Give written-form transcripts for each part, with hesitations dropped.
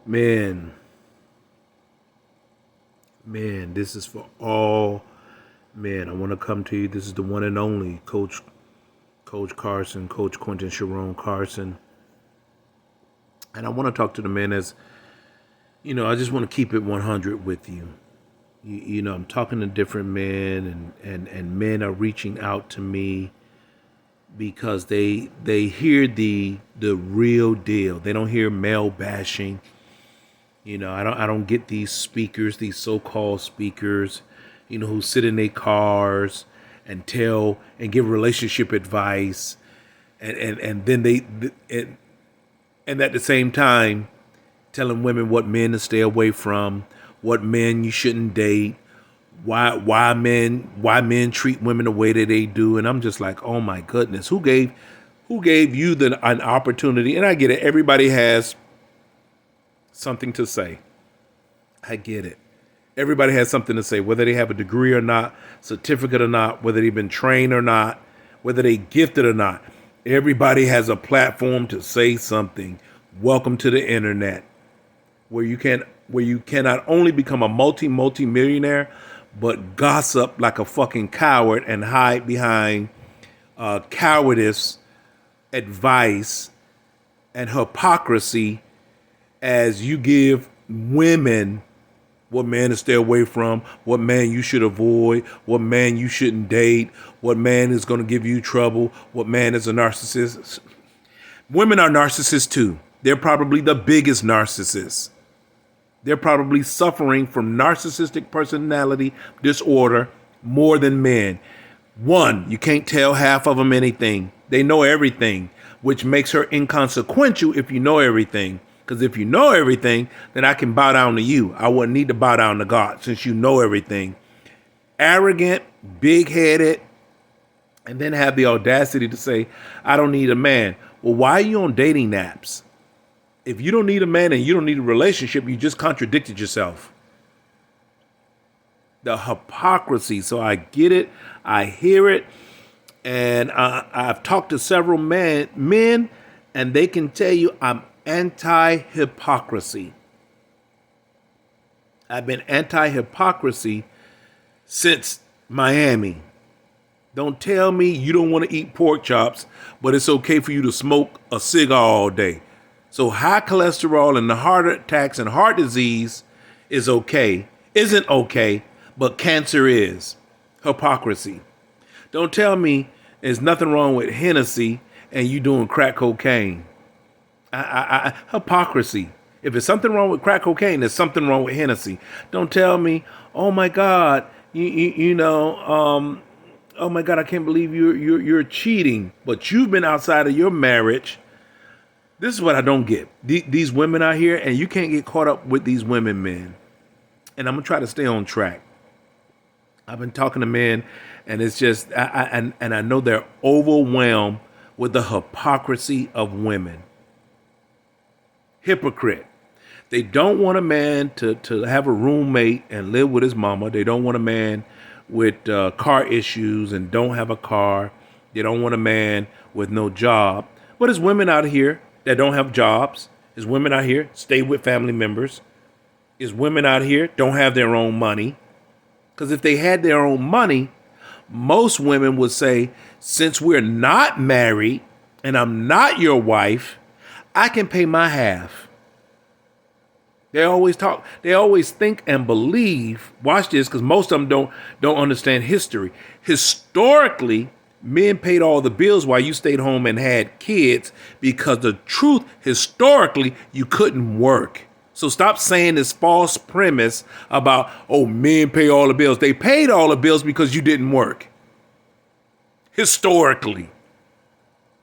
Man, man, this is for all men. I want to come to you. This is the one and only Coach Carson, Coach Quentin Sharon Carson. And I want to talk to the men as, I just want to keep it 100 with you. I'm talking to different men and men are reaching out to me because they hear the real deal. They don't hear male bashing. I don't get these speakers, these so-called speakers, who sit in their cars and tell and give relationship advice, and then and at the same time telling women what men to stay away from, what men you shouldn't date, why men treat women the way that they do, and I'm just like, oh my goodness, who gave you an opportunity? And I get it, everybody has something to say. I get it. Everybody has something to say, whether they have a degree or not, certificate or not, whether they've been trained or not, whether they gifted or not. Everybody has a platform to say something. Welcome to the internet, where you can not only become a multi millionaire, but gossip like a fucking coward and hide behind cowardice, advice, and hypocrisy as you give women what man to stay away from, what man you should avoid, what man you shouldn't date, what man is going to give you trouble, what man is a narcissist. Women are narcissists too. They're probably the biggest narcissists. They're probably suffering from narcissistic personality disorder more than men. One, you can't tell half of them anything. They know everything, which makes her inconsequential if you know everything. Because if you know everything, then I can bow down to you. I wouldn't need to bow down to God since you know everything. Arrogant, big-headed, and then have the audacity to say, I don't need a man. Well, why are you on dating apps? If you don't need a man and you don't need a relationship, you just contradicted yourself. The hypocrisy. So I get it. I hear it. And I've talked to several men, and they can tell you I'm anti-hypocrisy. I've been anti-hypocrisy since Miami. Don't tell me you don't want to eat pork chops, but it's okay for you to smoke a cigar all day. So high cholesterol and the heart attacks and heart disease isn't okay, but cancer is. Hypocrisy. Don't tell me there's nothing wrong with Hennessy and you doing crack cocaine. Hypocrisy. If there's something wrong with crack cocaine, there's something wrong with Hennessy. Don't tell me, oh my God, oh my God, I can't believe you're cheating, but you've been outside of your marriage. This is what I don't get. These women out here, and you can't get caught up with these women, men. And I'm gonna try to stay on track. I've been talking to men, and it's just, and I know they're overwhelmed with the hypocrisy of women. Hypocrite. They don't want a man to have a roommate and live with his mama. They don't want a man with car issues and don't have a car. They don't want a man with no job. But there's women out here that don't have jobs. There's women out here stay with family members. There's women out here don't have their own money. Because if they had their own money, most women would say, since we're not married and I'm not your wife, I can pay my half. They always think and believe, watch this, because most of them don't understand history. Historically, men paid all the bills while you stayed home and had kids because the truth, historically, you couldn't work. So stop saying this false premise about, oh, men pay all the bills. They paid all the bills because you didn't work. Historically.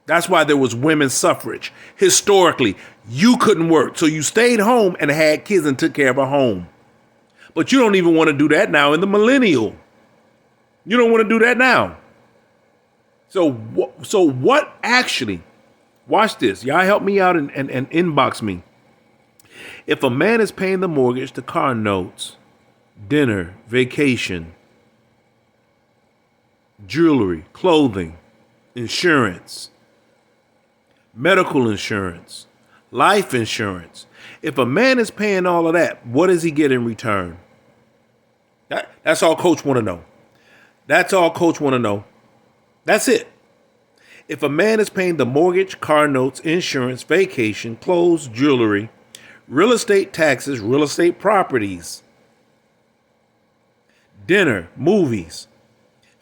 That's why there was women's suffrage. Historically, you couldn't work. So you stayed home and had kids and took care of a home. But you don't even want to do that now in the millennial. You don't want to do that now. So what actually, watch this. Y'all help me out and inbox me. If a man is paying the mortgage, the car notes, dinner, vacation, jewelry, clothing, insurance, medical insurance, life insurance. If a man is paying all of that, what does he get in return? That's all coach want to know. That's all coach want to know. That's it. If a man is paying the mortgage, car notes, insurance, vacation, clothes, jewelry, real estate taxes, real estate properties, dinner, movies,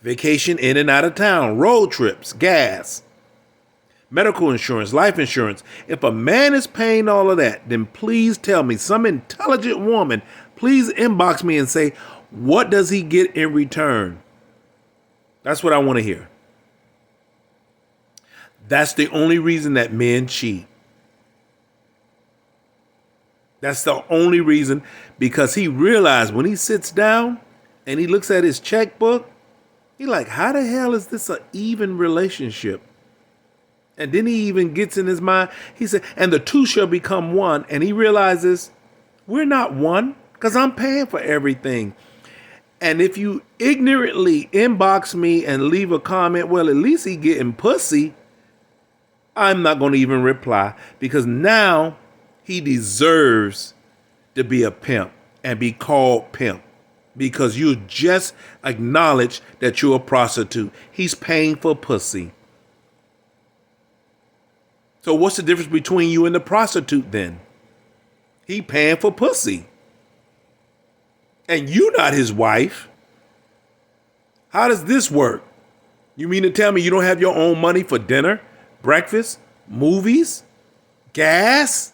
vacation in and out of town, road trips, gas, medical insurance, life insurance. If a man is paying all of that, then please tell me, some intelligent woman, please inbox me and say, what does he get in return? That's what I want to hear. That's the only reason that men cheat. That's the only reason, because he realized when he sits down and he looks at his checkbook, he's like, how the hell is this an even relationship? And then he even gets in his mind, he said, and the two shall become one. And he realizes we're not one because I'm paying for everything. And if you ignorantly inbox me and leave a comment, well, at least he getting pussy, I'm not going to even reply, because now he deserves to be a pimp and be called pimp, because you just acknowledged that you're a prostitute. He's paying for pussy. So what's the difference between you and the prostitute then? He paying for pussy. And you not his wife. How does this work? You mean to tell me you don't have your own money for dinner, breakfast, movies, gas?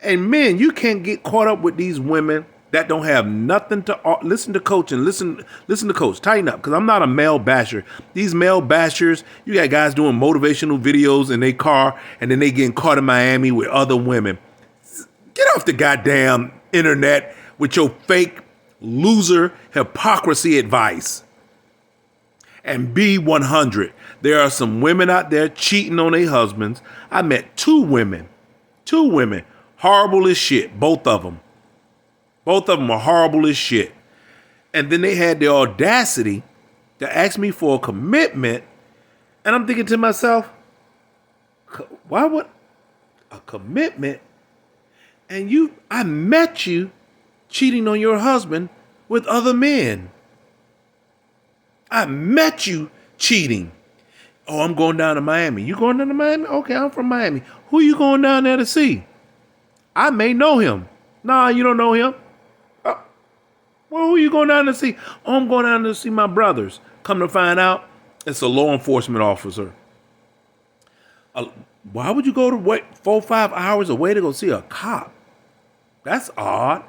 And men, you can't get caught up with these women that don't have nothing to listen to coach and listen to coach. Tighten up, because I'm not a male basher. These male bashers, you got guys doing motivational videos in their car and then they getting caught in Miami with other women. Get off the goddamn internet with your fake loser hypocrisy advice. And be 100. There are some women out there cheating on their husbands. I met two women, horrible as shit, both of them. Both of them are horrible as shit. And then they had the audacity to ask me for a commitment. And I'm thinking to myself, why would a commitment? And I met you cheating on your husband with other men. I met you cheating. Oh, I'm going down to Miami. You going down to Miami? Okay, I'm from Miami. Who you going down there to see? I may know him. Nah, you don't know him. Well, who you going down to see? Oh, I'm going down to see my brothers. Come to find out, it's a law enforcement officer. Why would you go to wait 4 or 5 hours away to go see a cop? That's odd.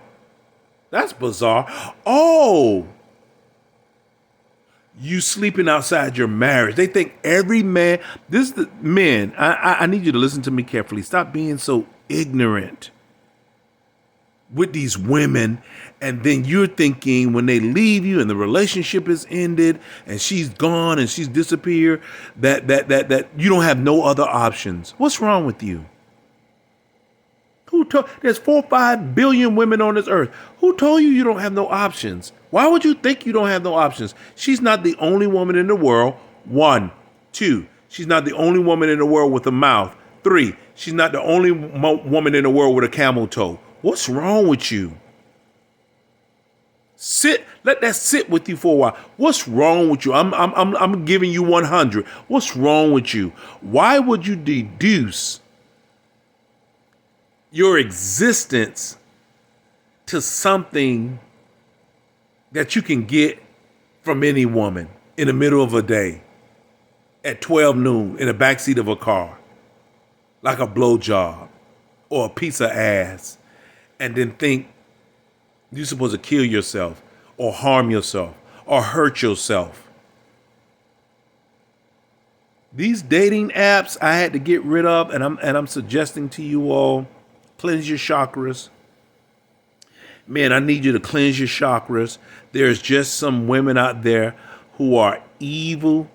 That's bizarre. Oh, you sleeping outside your marriage. They think every man, men, I need you to listen to me carefully. Stop being so ignorant with these women. And then you're thinking when they leave you and the relationship is ended and she's gone and she's disappeared, that you don't have no other options. What's wrong with you? There's 4 or 5 billion women on this earth. Who told you don't have no options? Why would you think you don't have no options? She's not the only woman in the world. 1, 2, she's not the only woman in the world with a mouth. 3, she's not the only woman in the world with a camel toe. What's wrong with you? Let that sit with you for a while. What's wrong with you? I'm giving you 100. What's wrong with you? Why would you deduce your existence to something that you can get from any woman in the middle of a day at 12 noon in the backseat of a car, like a blowjob or a piece of ass, and then think you're supposed to kill yourself or harm yourself or hurt yourself? These dating apps I had to get rid of, and I'm suggesting to you all, cleanse your chakras. Man, I need you to cleanse your chakras. There's just some women out there who are evil,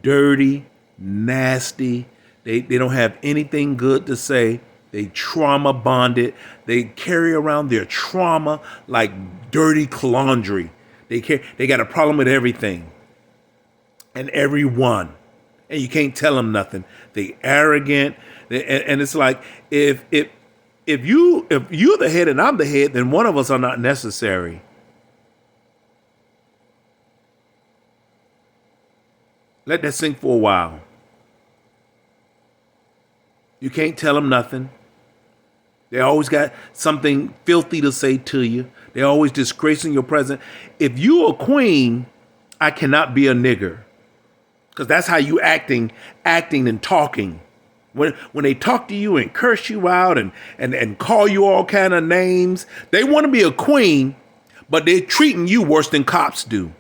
dirty, nasty. They don't have anything good to say. They trauma bonded. They carry around their trauma like dirty laundry. They got a problem with everything and everyone. And you can't tell them nothing. They arrogant. And it's like if you're the head and I'm the head, then one of us are not necessary. Let that sink for a while. You can't tell them nothing. They always got something filthy to say to you. They're always disgracing your presence. If you a queen, I cannot be a nigger. Because that's how you acting and talking. When they talk to you and curse you out and call you all kind of names, they want to be a queen, but they're treating you worse than cops do.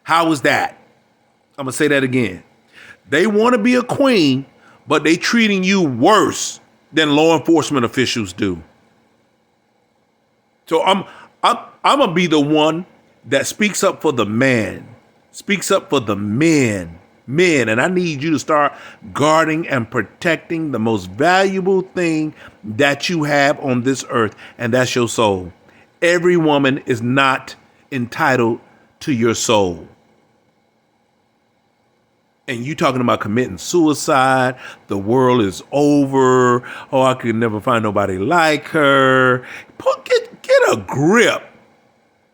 How is that? I'm going to say that again. They want to be a queen, but they treating you worse than law enforcement officials do. So I'm going to be the one that speaks up for the man, speaks up for the men, and I need you to start guarding and protecting the most valuable thing that you have on this earth, and that's your soul. Every woman is not entitled to your soul. And you talking about committing suicide, the world is over, oh, I could never find nobody like her. Get a grip.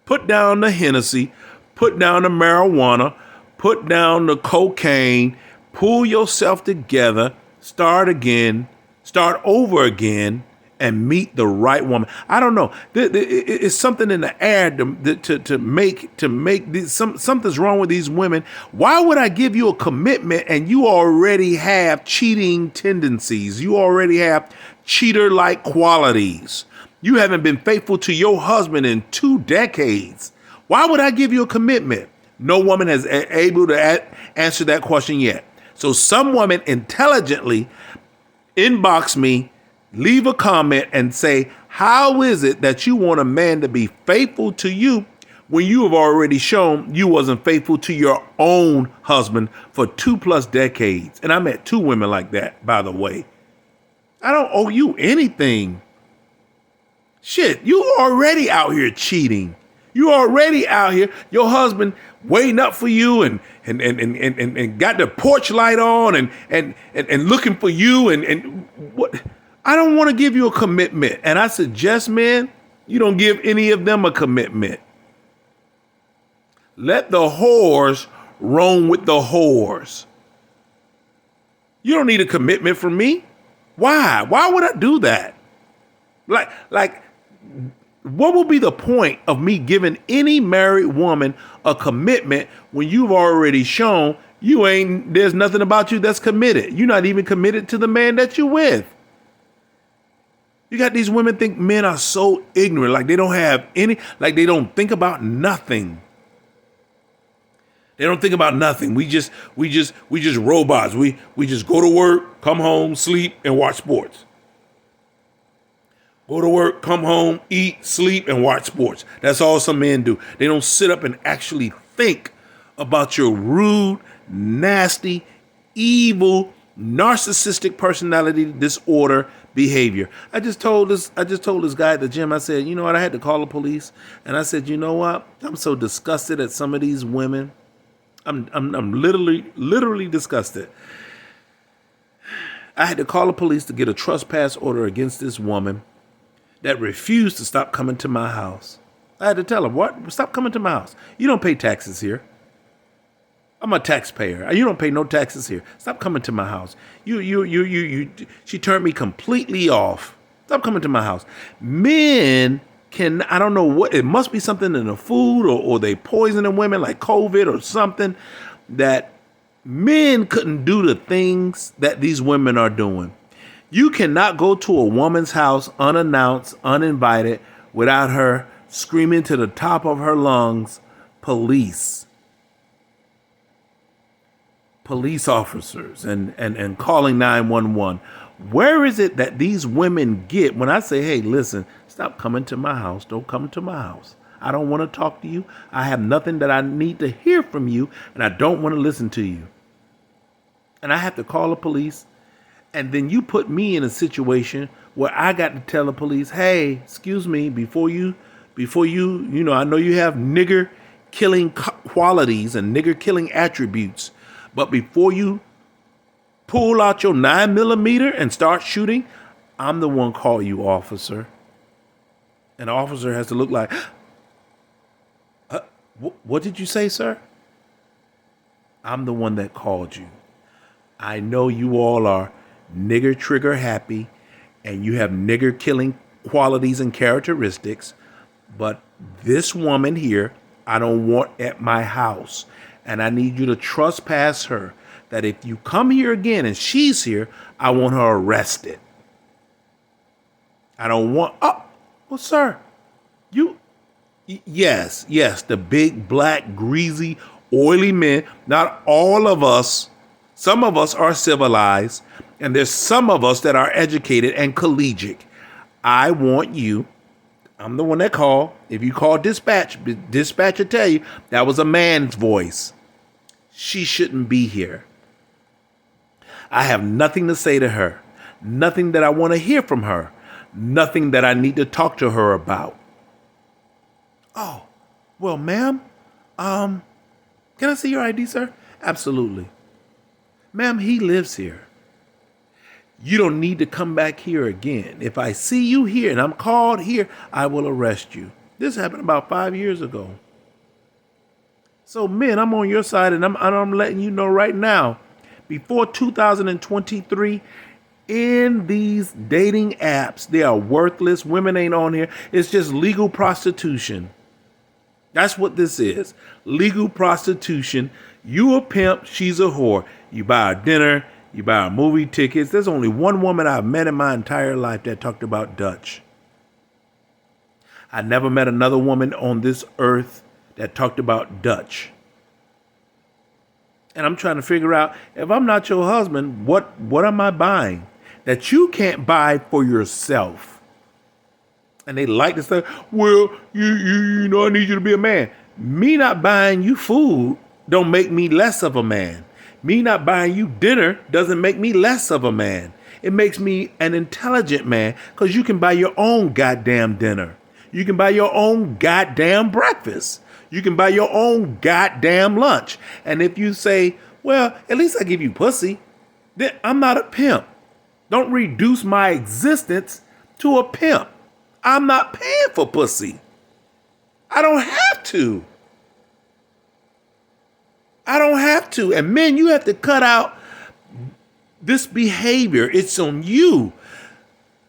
Put down the Hennessy, put down the marijuana, put down the cocaine, pull yourself together, start again, start over again, and meet the right woman. I don't know. It's something in the air to make these, something's wrong with these women. Why would I give you a commitment and you already have cheating tendencies? You already have cheater-like qualities. You haven't been faithful to your husband in 2 decades. Why would I give you a commitment? No woman has able to answer that question yet. So some woman intelligently inbox me, leave a comment and say, how is it that you want a man to be faithful to you when you have already shown you wasn't faithful to your own husband for 2+ decades? And I met 2 women like that, by the way. I don't owe you anything. Shit, you already out here cheating. You already out here, your husband waiting up for you and got the porch light on and looking for you and what? I don't want to give you a commitment. And I suggest, man, you don't give any of them a commitment. Let the whores roam with the whores. You don't need a commitment from me. Why? Why would I do that? Like, what will be the point of me giving any married woman a commitment when you've already shown there's nothing about you that's committed. You're not even committed to the man that you're with. You got these women think men are so ignorant, like they don't have any, like they don't think about nothing. They don't think about nothing. We just robots. We just go to work, come home, sleep, and watch sports. Go to work, come home, eat, sleep, and watch sports. That's all some men do. They don't sit up and actually think about your rude, nasty, evil, narcissistic personality disorder behavior. I just told this guy at the gym, I said, you know what, I had to call the police. And I said, you know what? I'm so disgusted at some of these women. I'm literally disgusted. I had to call the police to get a trespass order against this woman that refused to stop coming to my house. I had to tell her, what? Stop coming to my house. You don't pay taxes here. I'm a taxpayer. You don't pay no taxes here. Stop coming to my house. She turned me completely off. Stop coming to my house. Men can, I don't know what, it must be something in the food or they poisoning women like COVID or something, that men couldn't do the things that these women are doing. You cannot go to a woman's house unannounced, uninvited, without her screaming to the top of her lungs, police officers, and calling 911. Where is it that these women get when I say, hey, listen, stop coming to my house. Don't come to my house. I don't want to talk to you. I have nothing that I need to hear from you, and I don't want to listen to you. And I have to call the police. And then you put me in a situation where I got to tell the police, hey, excuse me, before you, I know you have nigger killing qualities and nigger killing attributes, but before you pull out your 9mm and start shooting, I'm the one call you officer. And the officer has to look like, what did you say, sir? I'm the one that called you. I know you all are nigger trigger happy and you have nigger killing qualities and characteristics, but this woman here, I don't want at my house. And I need you to trespass her that if you come here again and she's here, I want her arrested. I don't want, well, sir, yes, the big, black, greasy, oily men. Not all of us, some of us are civilized, and there's some of us that are educated and collegiate. I want you, I'm the one that called. If you call dispatch will tell you that was a man's voice. She shouldn't be here. I have nothing to say to her, nothing that I want to hear from her, nothing that I need to talk to her about. Oh, well, ma'am, can I see your ID, sir? Absolutely. Ma'am, he lives here. You don't need to come back here again. If I see you here and I'm called here, I will arrest you. This happened about 5 years ago. So, men, I'm on your side, and I'm letting you know right now, before 2023, in these dating apps, they are worthless. Women ain't on here. It's just legal prostitution. That's what this is. Legal prostitution. You a pimp, she's a whore. You buy her dinner, you buy her movie tickets. There's only one woman I've met in my entire life that talked about Dutch. I never met another woman on this earth that talked about Dutch. And I'm trying to figure out, if I'm not your husband, what am I buying that you can't buy for yourself? And they like to say, well, you know, I need you to be a man. Me not buying you food don't make me less of a man. Me not buying you dinner doesn't make me less of a man. It makes me an intelligent man, because you can buy your own goddamn dinner. You can buy your own goddamn breakfast. You can buy your own goddamn lunch. And if you say, well, at least I give you pussy, then I'm not a pimp. Don't reduce my existence to a pimp. I'm not paying for pussy. I don't have to. I don't have to. And men, you have to cut out this behavior. It's on you.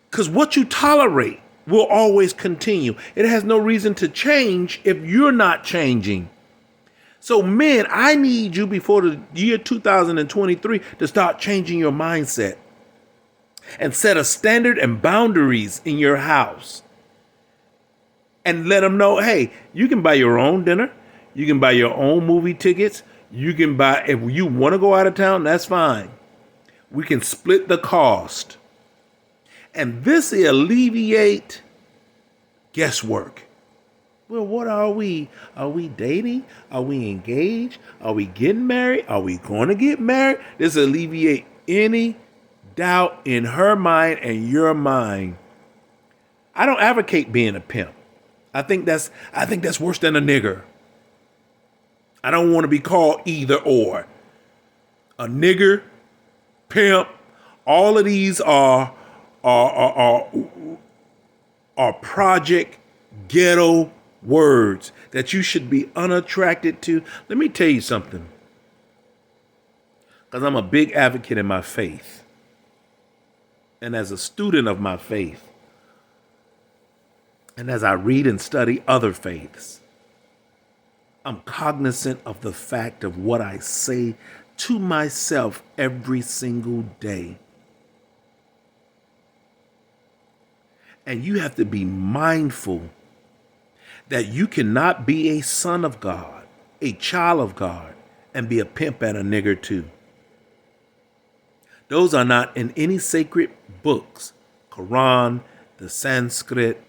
Because what you tolerate will always continue. It has no reason to change if you're not changing. So men, I need you before the year 2023 to start changing your mindset and set a standard and boundaries in your house. And let them know, hey, you can buy your own dinner. You can buy your own movie tickets. You can buy, if you want to go out of town, that's fine. We can split the cost. And this alleviate guesswork. Well, what are we? Are we dating? Are we engaged? Are we getting married? Are we going to get married? This alleviate any doubt in her mind and your mind. I don't advocate being a pimp. I think that's worse than a nigger. I don't want to be called either or. A nigger, pimp, all of these are project ghetto words that you should be unattracted to. Let me tell you something. Because I'm a big advocate in my faith. And as a student of my faith, and as I read and study other faiths, I'm cognizant of the fact of what I say to myself every single day. And you have to be mindful that you cannot be a son of God, a child of God, and be a pimp and a nigger too. Those are not in any sacred books. Quran, the Sanskrit,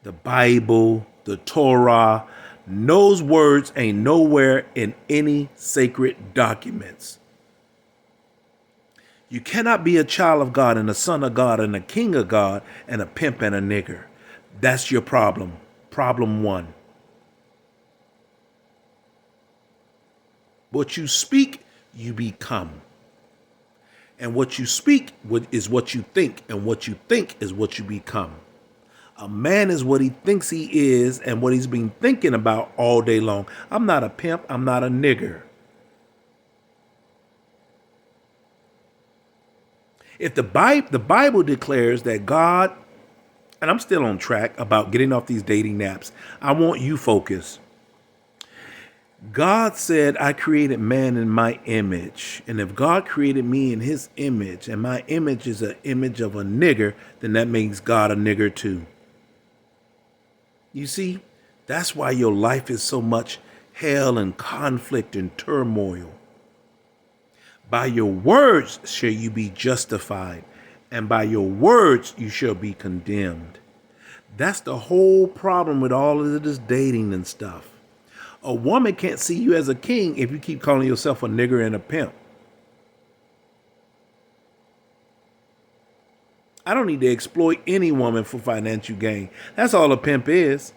the Bible, the Torah. Those words ain't nowhere in any sacred documents. You cannot be a child of God and a son of God and a king of God and a pimp and a nigger. That's your problem. Problem one. What you speak, you become. And what you speak is what you think, and what you think is what you become. A man is what he thinks he is and what he's been thinking about all day long. I'm not a pimp. I'm not a nigger. If the Bible declares that God, and I'm still on track about getting off these dating apps, I want you focused. God said, I created man in my image. And if God created me in his image, and my image is an image of a nigger, then that makes God a nigger too. You see, that's why your life is so much hell and conflict and turmoil. By your words shall you be justified, and by your words you shall be condemned. That's the whole problem with all of this dating and stuff. A woman can't see you as a king if you keep calling yourself a nigger and a pimp. I don't need to exploit any woman for financial gain. That's all a pimp is.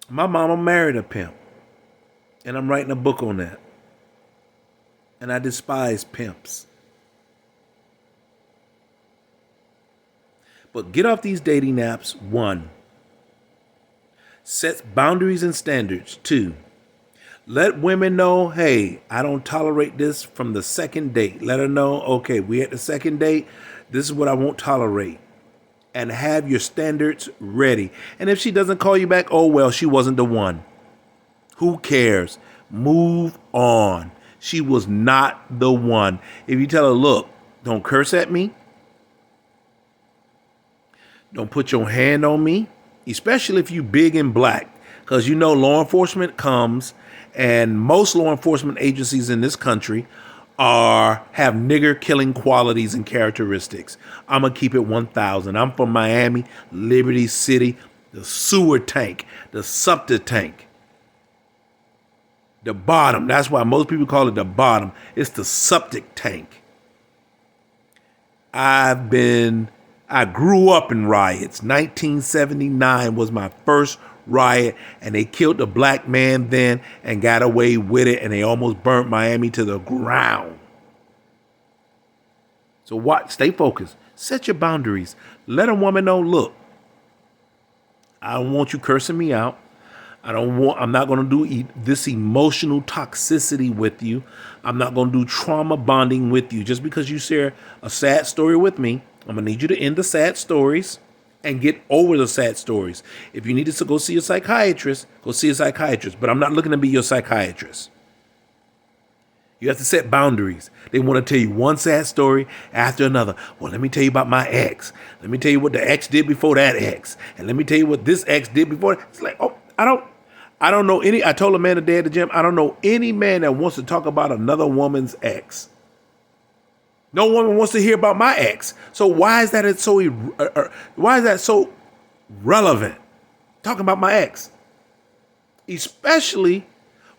My mama married a pimp, and I'm writing a book on that. And I despise pimps. But get off these dating apps. 1. Set boundaries and standards. 2. Let women know, hey, I don't tolerate this from the second date. Let her know, okay, we at the second date. This is what I won't tolerate. And have your standards ready. And if she doesn't call you back, oh, well, she wasn't the one. Who cares? Move on. She was not the one. If you tell her, look, don't curse at me. Don't put your hand on me, especially if you big and black, because you know law enforcement comes, and most law enforcement agencies in this country have nigger killing qualities and characteristics. I'm going to keep it 1,000. I'm from Miami, Liberty City, the sewer tank, the septic tank. The bottom. That's why most people call it the bottom. It's the septic tank. I grew up in riots. 1979 was my first riot, and they killed a black man then and got away with it, and they almost burnt Miami to the ground. So what? Stay focused. Set your boundaries. Let a woman know, look, I don't want you cursing me out. I'm not going to do this emotional toxicity with you. I'm not going to do trauma bonding with you. Just because you share a sad story with me, I'm going to need you to end the sad stories and get over the sad stories. If you need to go see a psychiatrist, go see a psychiatrist. But I'm not looking to be your psychiatrist. You have to set boundaries. They want to tell you one sad story after another. Well, let me tell you about my ex. Let me tell you what the ex did before that ex. And let me tell you what this ex did before. It's like, oh, I don't know any. I told a man today at the gym, I don't know any man that wants to talk about another woman's ex. No woman wants to hear about my ex. So why is that so relevant? Talking about my ex, especially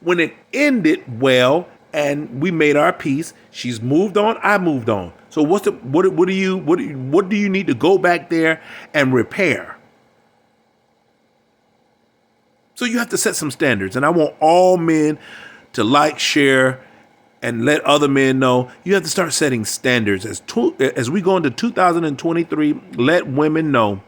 when it ended well and we made our peace. She's moved on. I moved on. So what do you need to go back there and repair? So you have to set some standards, and I want all men to like, share, and let other men know. You have to start setting standards. As we go into 2023, let women know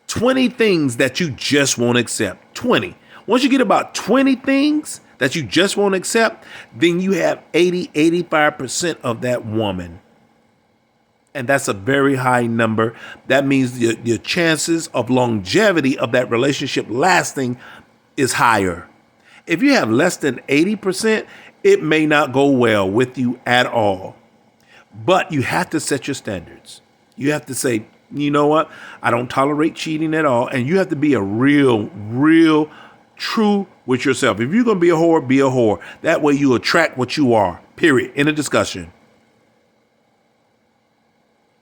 20 things that you just won't accept. 20. Once you get about 20 things that you just won't accept, then you have 85% of that woman. And that's a very high number. That means your chances of longevity of that relationship lasting is higher. If you have less than 80%, it may not go well with you at all. But you have to set your standards. You have to say, you know what? I don't tolerate cheating at all. And you have to be a real, true with yourself. If you're going to be a whore, be a whore. That way you attract what you are, period. In a discussion.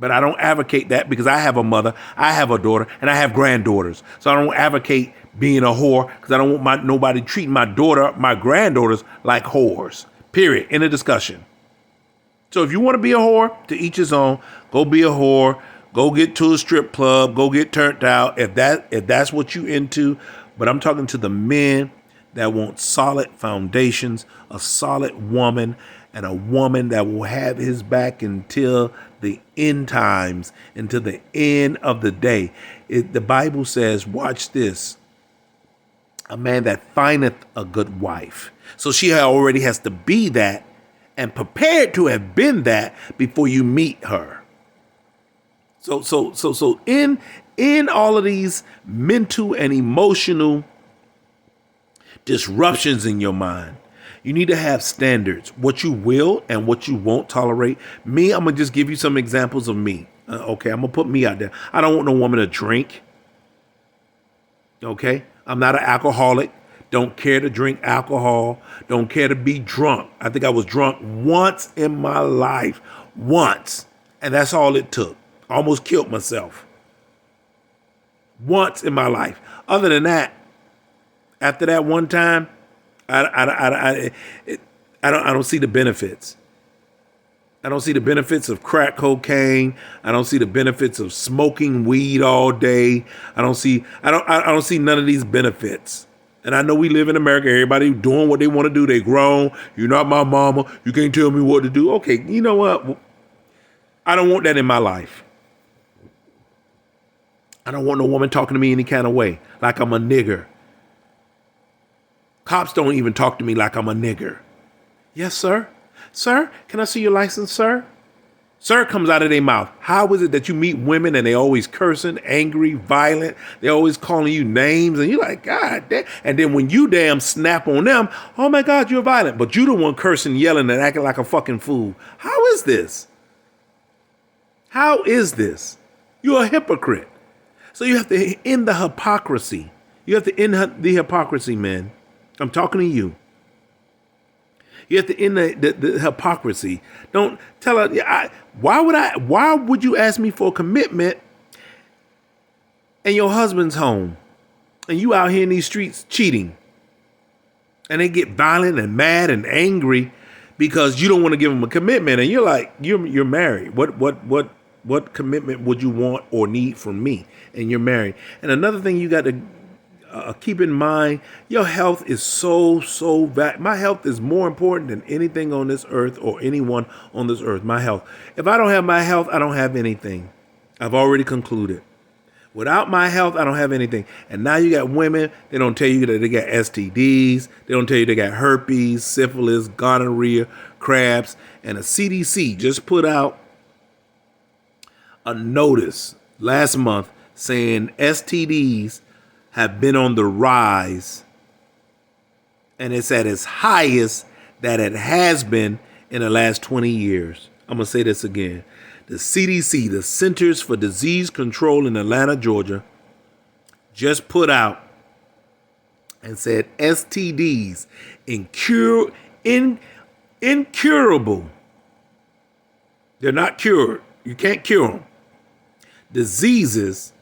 But I don't advocate that because I have a mother, I have a daughter, and I have granddaughters. So I don't advocate being a whore because I don't want nobody treating my daughter, my granddaughters like whores. Period. In a discussion. So if you want to be a whore, to each his own. Go be a whore. Go get to a strip club. Go get turned out. If that's what you into. But I'm talking to the men that want solid foundations, a solid woman, and a woman that will have his back until the end times, until the end of the day. The Bible says, watch this, a man that findeth a good wife. So she already has to be that and prepared to have been that before you meet her. So in all of these mental and emotional disruptions in your mind, you need to have standards, what you will and what you won't tolerate. Me, I'm going to just give you some examples of me. Okay, I'm going to put me out there. I don't want no woman to drink. Okay, I'm not an alcoholic. Don't care to drink alcohol. Don't care to be drunk. I think I was drunk once in my life. Once. And that's all it took. Almost killed myself. Once in my life. Other than that, after that one time, I don't see the benefits. I don't see the benefits of crack cocaine. I don't see the benefits of smoking weed all day. I don't see none of these benefits. And I know we live in America. Everybody doing what they want to do. They grown. You're not my mama. You can't tell me what to do. Okay, you know what? I don't want that in my life. I don't want no woman talking to me any kind of way, like I'm a nigger. Cops don't even talk to me like I'm a nigger. Yes, sir. Sir, can I see your license, sir? Sir comes out of their mouth. How is it that you meet women and they always cursing, angry, violent? They always calling you names and you're like, God damn. And then when you damn snap on them, oh my God, you're violent. But you the one cursing, yelling, and acting like a fucking fool. How is this? How is this? You're a hypocrite. So you have to end the hypocrisy. You have to end the hypocrisy, man. I'm talking to you. You have to end the hypocrisy. Don't tell her, why would you ask me for a commitment and your husband's home and you out here in these streets cheating? And they get violent and mad and angry because you don't want to give them a commitment. And you're like, you're married. What commitment would you want or need from me? And you're married. And another thing you got to keep in mind, your health is so my health is more important than anything on this earth or anyone on this earth. My health. If I don't have my health, I don't have anything. I've already concluded. Without my health, I don't have anything. And now you got women, they don't tell you that they got STDs. They don't tell you they got herpes, syphilis, gonorrhea, crabs. And the CDC just put out a notice last month saying STDs have been on the rise, and it's at its highest that it has been in the last 20 years. I'm going to say this again. The CDC, the Centers for Disease Control in Atlanta, Georgia, just put out and said STDs, incurable. They're not cured. You can't cure them. Diseases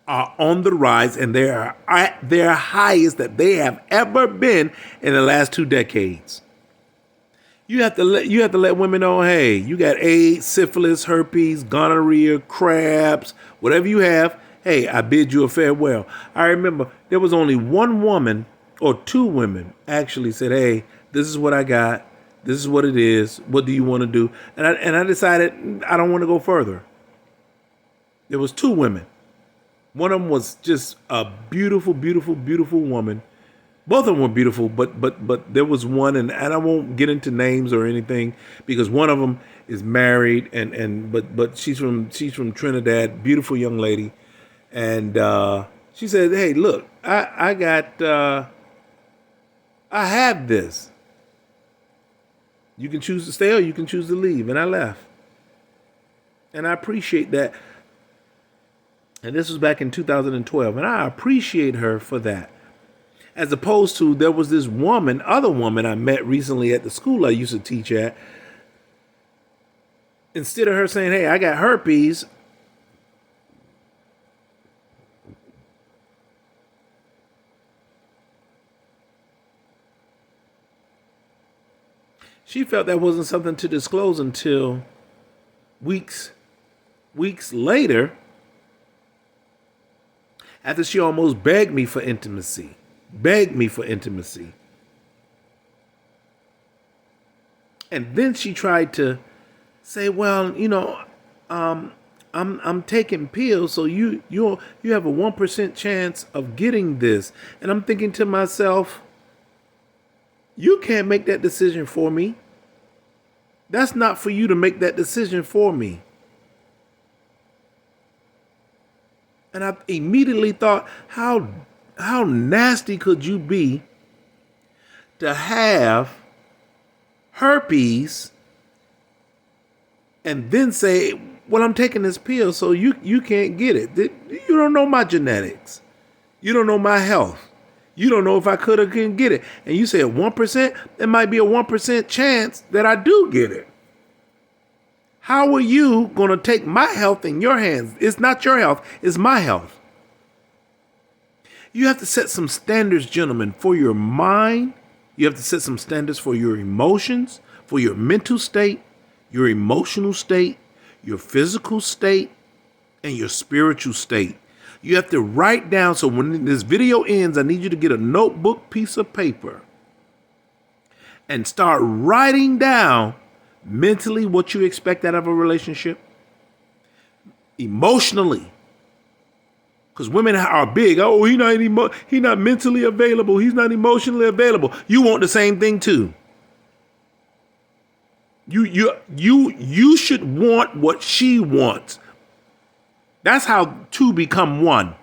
are on the rise, and they are at their highest that they have ever been in the last 2 decades. You have to let women know, hey, you got AIDS, syphilis, herpes, gonorrhea, crabs, whatever you have. Hey, I bid you a farewell. I remember there was only one woman or 2 women actually said, hey, this is what I got. This is what it is. What do you want to do? And I decided I don't want to go further. There was 2 women. One of them was just a beautiful, beautiful, beautiful woman. Both of them were beautiful, but there was one, and I won't get into names or anything because one of them is married, but she's from Trinidad, beautiful young lady, and she said, "Hey, look, I have this. You can choose to stay or you can choose to leave," and I left, and I appreciate that. And this was back in 2012. And I appreciate her for that. As opposed to there was this other woman I met recently at the school I used to teach at. Instead of her saying, hey, I got herpes, she felt that wasn't something to disclose until weeks later, after she almost begged me for intimacy. And then she tried to say, well, I'm taking pills, so you have a 1% chance of getting this. And I'm thinking to myself, you can't make that decision for me. That's not for you to make that decision for me. And I immediately thought, how nasty could you be to have herpes and then say, well, I'm taking this pill, so you can't get it. You don't know my genetics. You don't know my health. You don't know if I could or couldn't get it. And you say a 1%, there might be a 1% chance that I do get it. How are you going to take my health in your hands? It's not your health, it's my health. You have to set some standards, gentlemen, for your mind. You have to set some standards for your emotions, for your mental state, your emotional state, your physical state, and your spiritual state. You have to write down. So when this video ends, I need you to get a notebook, piece of paper, and start writing down mentally what you expect out of a relationship, emotionally. Because women are big. Oh, he's not mentally available. He's not emotionally available. You want the same thing too. You should want what she wants. That's how two become one.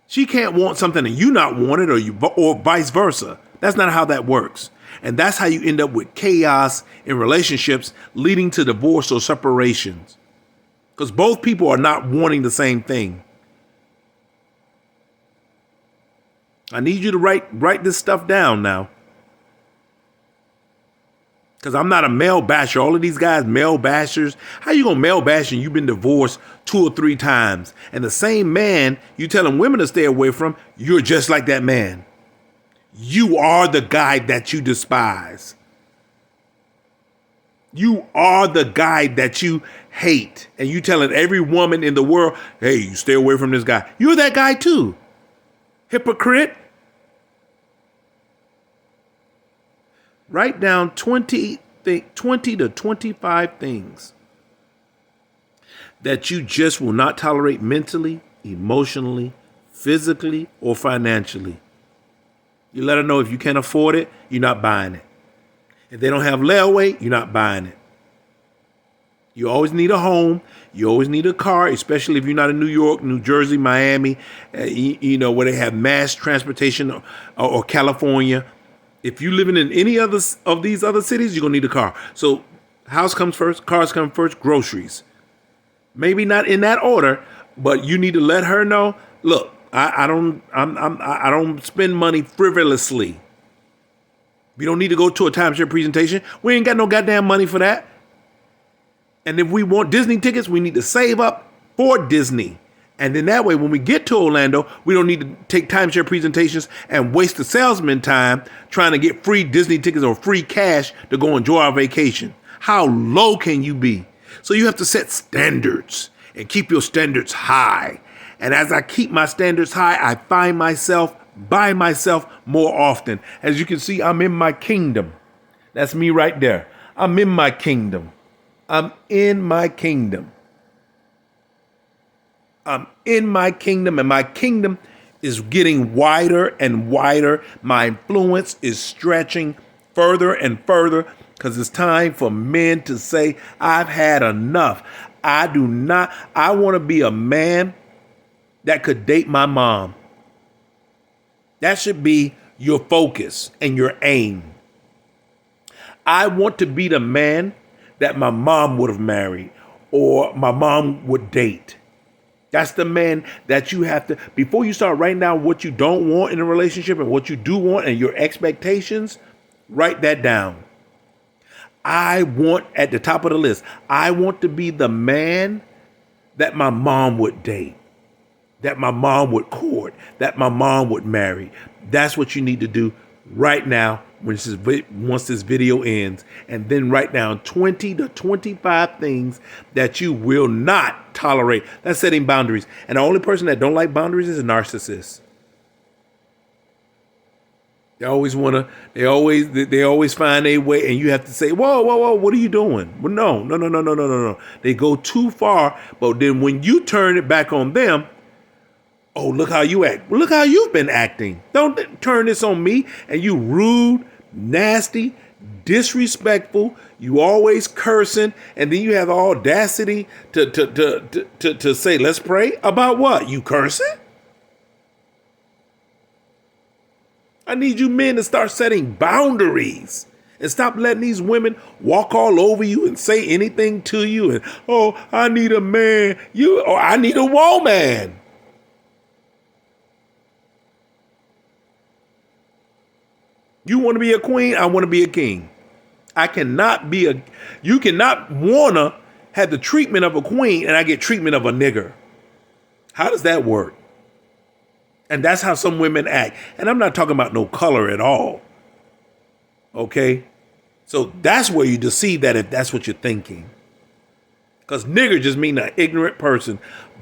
She can't want something and you not want it, or vice versa. That's not how that works. And that's how you end up with chaos in relationships, leading to divorce or separations. Because both people are not wanting the same thing. I need you to write this stuff down now. Because I'm not a male basher. All of these guys, male bashers. How you gonna male bash and you've been divorced 2 or 3 times? And the same man you telling women to stay away from, you're just like that man. You are the guy that you despise. You are the guy that you hate. And you telling every woman in the world, hey, you stay away from this guy. You're that guy too. Hypocrite. Write down 20 to 25 things that you just will not tolerate mentally, emotionally, physically, or financially. You let her know if you can't afford it, you're not buying it. If they don't have layaway, you're not buying it. You always need a home. You always need a car, especially if you're not in New York, New Jersey, Miami, where they have mass transportation, or California. If you're living in any other of these other cities, you're going to need a car. So house comes first, cars come first, groceries. Maybe not in that order, but you need to let her know, look, I don't spend money frivolously. We don't need to go to a timeshare presentation. We ain't got no goddamn money for that. And if we want Disney tickets, we need to save up for Disney. And then that way, when we get to Orlando, we don't need to take timeshare presentations and waste the salesman time trying to get free Disney tickets or free cash to go enjoy our vacation. How low can you be? So you have to set standards and keep your standards high. And as I keep my standards high, I find myself by myself more often. As you can see, I'm in my kingdom. That's me right there. I'm in my kingdom. I'm in my kingdom. I'm in my kingdom, and my kingdom is getting wider and wider. My influence is stretching further and further because it's time for men to say, I've had enough. I want to be a man that could date my mom. That should be your focus and your aim. I want to be the man that my mom would have married or my mom would date. That's the man that you have to, before you start writing down what you don't want in a relationship and what you do want and your expectations, write that down. I want, at the top of the list, I want to be the man that my mom would date, that my mom would court, that my mom would marry. That's what you need to do right now once this video ends. And then write down 20 to 25 things that you will not tolerate. That's setting boundaries. And the only person that don't like boundaries is a narcissist. They always find a way, and you have to say, whoa, whoa, whoa, what are you doing? Well, no, no, no, no, no, no, no, no. They go too far, but then when you turn it back on them, oh, look how you act. Well, look how you've been acting. Don't turn this on me. And you rude, nasty, disrespectful. You always cursing, and then you have the audacity to say, let's pray. About what? You cursing? I need you men to start setting boundaries and stop letting these women walk all over you and say anything to you. And, oh, I need a man. I need a woman. You want to be a queen? I want to be a king. You cannot want to have the treatment of a queen and I get treatment of a nigger. How does that work? And that's how some women act. And I'm not talking about no color at all. Okay? So that's where you deceive that if that's what you're thinking. Because nigger just mean an ignorant person,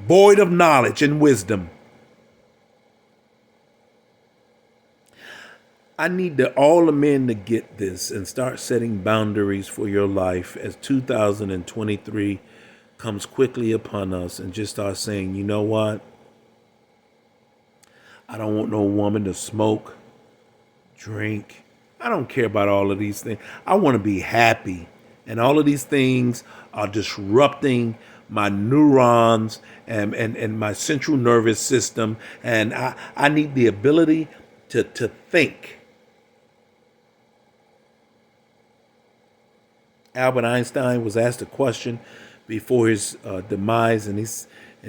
void of knowledge and wisdom. I need all the men to get this and start setting boundaries for your life as 2023 comes quickly upon us, and just start saying, you know what? I don't want no woman to smoke, drink. I don't care about all of these things. I want to be happy. And all of these things are disrupting my neurons and my central nervous system. And I need the ability to think. Albert Einstein was asked a question before his demise, and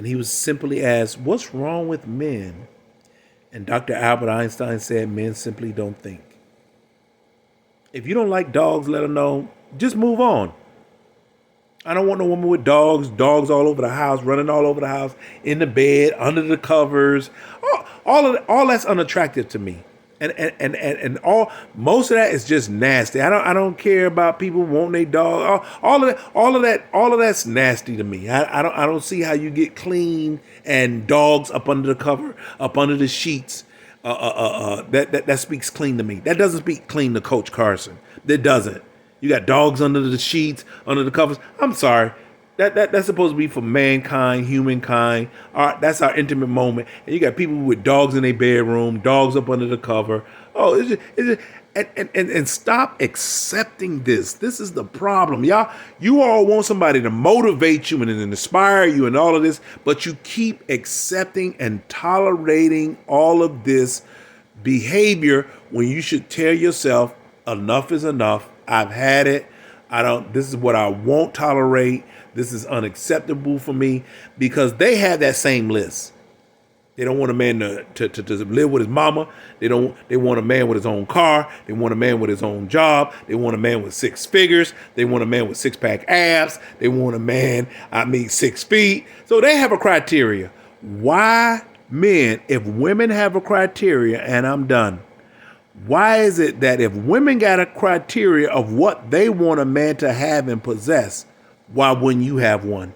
he was simply asked, what's wrong with men? And Dr. Albert Einstein said, men simply don't think. If you don't like dogs, let them know. Just move on. I don't want no woman with dogs all over the house, running all over the house, in the bed, under the covers. All that's unattractive to me. And most of that is just nasty. I don't care about people wanting a dog. All of that's nasty to me. I don't see how you get clean and dogs up under the cover, up under the sheets. That speaks clean to me. That doesn't speak clean to Coach Carson. That doesn't. You got dogs under the sheets, under the covers. I'm sorry. That's supposed to be for mankind, humankind. That's our intimate moment. And you got people with dogs in their bedroom, dogs up under the cover. Oh, and stop accepting this. This is the problem. You all want somebody to motivate you and inspire you and all of this, but you keep accepting and tolerating all of this behavior when you should tell yourself, enough is enough. I've had it. This is what I won't tolerate. This is unacceptable for me, because they have that same list. They don't want a man to live with his mama. They want a man with his own car. They want a man with his own job. They want a man with 6 figures. They want a man with 6-pack abs. They want a man, 6 feet. So they have a criteria. Why men, if women have a criteria, and I'm done, why is it that if women got a criteria of what they want a man to have and possess, why wouldn't you have one?